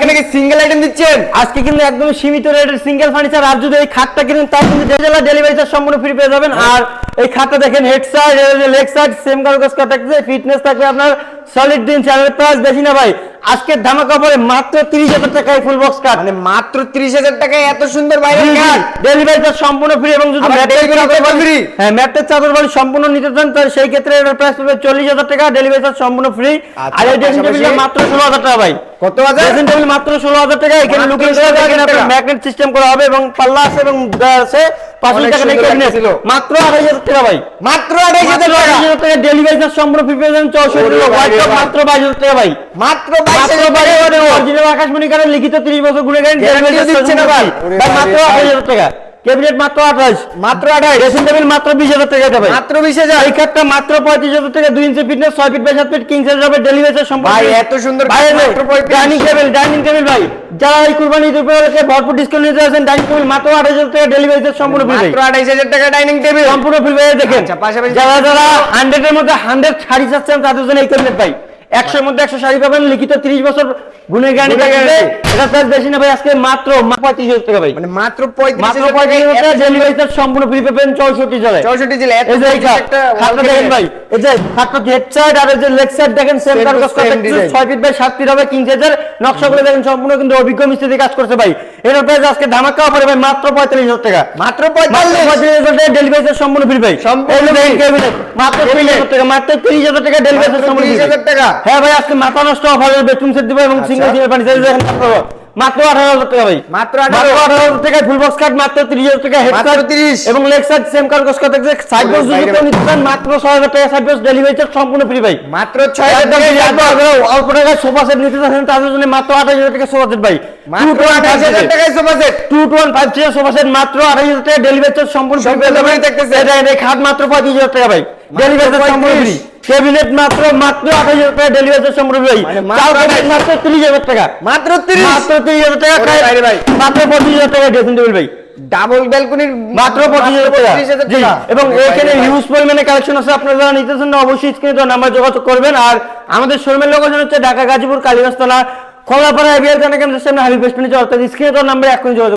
নাকি single item দিচ্ছেন? আজকে কিন্তু একদম সীমিত রেটের সিঙ্গেল ফার্নিচার। আর যদি এই খাটটা কিনেন তাও কিন্তু ডেলিভারি চার্জ সম্পূর্ণ ফ্রি পেয়ে যাবেন। আর এই খাটটা দেখেন head side leg side same কারুকাজ করা থাকবে, ফিটনেস থাকবে আপনার সলিড দিন। চ্যানেলের প্রাইস বেশি না ভাই, আজকে ধামাকা পড়ে মাত্র 30,000 টাকায় ফুল বক্স কাট। মানে মাত্র 30,000 টাকায় এত সুন্দর বাইরের কাট, ডেলিভারি চার্জ সম্পূর্ণ ফ্রি। এবং যদি হ্যাঁ ম্যাটের চাদর বাড়ি সম্পূর্ণ নিতে চান তাহলে সেই ক্ষেত্রে এর প্রাইস পড়বে 40,000 টাকা, ডেলিভারি চার্জ সম্পূর্ণ ফ্রি। আর এই ড্রেসিং টেবিলটা মাত্র 16,000 টাকা ভাই। কত হাজার? ড্রেসিং টেবিল মাত্র 16,000 টাকা। এখানে লুকিং করা দেখেন আপনার ম্যাগনেট সিস্টেম করা হবে এবং পাল্লা আছে এবং আছে 500 টাকা নেই ক্যাবিনেট। মাত্র 28,000 টাকা ভাই, মাত্র 28,000 টাকা। ডেলিভারি চার্জ সম্পূর্ণ ফ্রি পেয়ে যাবেন। 64 হোয়াইট টপ মাত্র 22,000 টাকা ভাই। মাত্র 22,000 টাকা। অরিজিনাল আকাশমণি কারের লিখিত 30 বছর গুণে গাড়ি ডেলিভারি দিচ্ছে না ভাই। মাত্র 28,000 টাকা। ক্যাবিনেট মাত্র 28, মাত্র 28। ড্রেসিং টেবিল মাত্র 20,000 টাকা দেবে, মাত্র 20,000। এই খাটটা মাত্র 35,000 টাকা। 2 inch fitness 6 feet by 7 feet king size হবে, ডেলিভারি চার্জ সম্পূর্ণ ভাই ফ্রি। এত সুন্দর ভাই মাত্র 35। ডাইনিং টেবিল ভাই, যারা এই কুরবানি ঈদ উপলক্ষে ভরপুর ডিসকাউন্ট নিতে আছেন, ডাইনিং টেবিল মাত্র 28,000 টাকা, ডেলিভারি চার্জ সম্পূর্ণ ফ্রি। মাত্র 28,000 টাকা ডাইনিং টেবিল সম্পূর্ণ ফ্রি পেয়ে দেখেন। আচ্ছা, পাশাপাশি যারা 100 এর মধ্যে 100 শাড়ি চাচ্ছেন তাদের জন্য এই ক্যাবিনেট ভাই। 100 এর মধ্যে 100 শাড়ি পাবেন, লিখিত 30 বছর গুণের গ্যারান্টি থাকবে। এটা প্রাইস বেশি না ভাই, আজকে মাত্র 35,000 টাকা ভাই। মানে মাত্র 35,000 35,000 টাকা, ডেলিভারি চার্জ সম্পূর্ণ ফ্রি পাবেন 64 জেলায়। 64 জেলা। এই যে একটা খাটটা দেখেন ভাই, এই যে খাটটা হেড সাইড আর এই যে লেগ সাইড দেখেন সেম কারুকাজ করা থাকছে। 6 ফিট বাই 7 ফিট হবে কিং সাইজের। নকশাগুলো দেখেন সম্পূর্ণ কিন্তু অভিজ্ঞ মিস্ত্রি কাজ করছে ভাই। এর প্রাইস আজকে ধামাকা অফারে ভাই মাত্র 45,000 টাকা। মাত্র 45,000 টাকা, ডেলিভারি চার্জ সম্পূর্ণ ফ্রি ভাই। সম্পূর্ণ মাত্র 30,000 টাকা, মাত্র 30,000 টাকা, ডেলিভারি চার্জ সম্পূর্ণ ফ্রি। 30,000 টাকা। হ্যাঁ ভাই, আজকে মাথা নষ্ট অফারে বেডরুম সেট দিব এবং সিঙ্গেল সিঙ্গেল ফার্নিচার দেখেন মাত্র 18,000 টাকা ভাই। মাত্র 18,000 টাকা ফুল বক্স কাট, মাত্র 30,000 টাকা। হেড মাত্র 30 এবং লেগ সাইড সেম কারুকাজ করা থাকছে। সাইড বক্স যদি কেউ নিতে চান মাত্র 6,000 টাকা, সাইড বক্স ডেলিভারি চার্জ সম্পূর্ণ ফ্রি ভাই। মাত্র 6,000 টাকা। অল্প টাকায় সোফা সেট নিতে চান তাদের জন্য মাত্র 28,000 টাকা সোফা সেট ভাই। মাত্র 28,000 টাকায় sofa set. 215 chair sofa set মাত্র 28,000 টাকা, ডেলিভারি চার্জ সম্পূর্ণ ফ্রি পেয়ে যাবেন। এই খাট মাত্র 35,000 টাকা ভাই, ডেলিভারি চার্জ সম্পূর্ণ ফ্রি। ক্যাবিনেট মাত্র 28,000 টাকা, ডেলিভারি চার্জ সম্পূর্ণ ফ্রি। চাল ক্যাবিনেট মাত্র 30,000 টাকা, মাত্র 30। মাত্র 30,000 টাকা। ভাই ভাই মাত্র 25,000 টাকা ড্রেসিং টেবিল ভাই, ডাবল ব্যালকনির মাত্র 25,000 টাকা। জি, এবং এখানে হিউজ পরিমাণে কালেকশন আছে। আপনারা যারা নিতে চান অবশ্যই স্ক্রিনে দেওয়া নাম্বার যোগাযোগ করবেন। আর আমাদের শোরুমের লোকেশন হচ্ছে Dhaka Gazipur Kaliganjtala Kamalapara ABR connection system Habib station. অর্থাৎ স্ক্রিনে দেওয়া নাম্বারে এখনই যোগাযোগ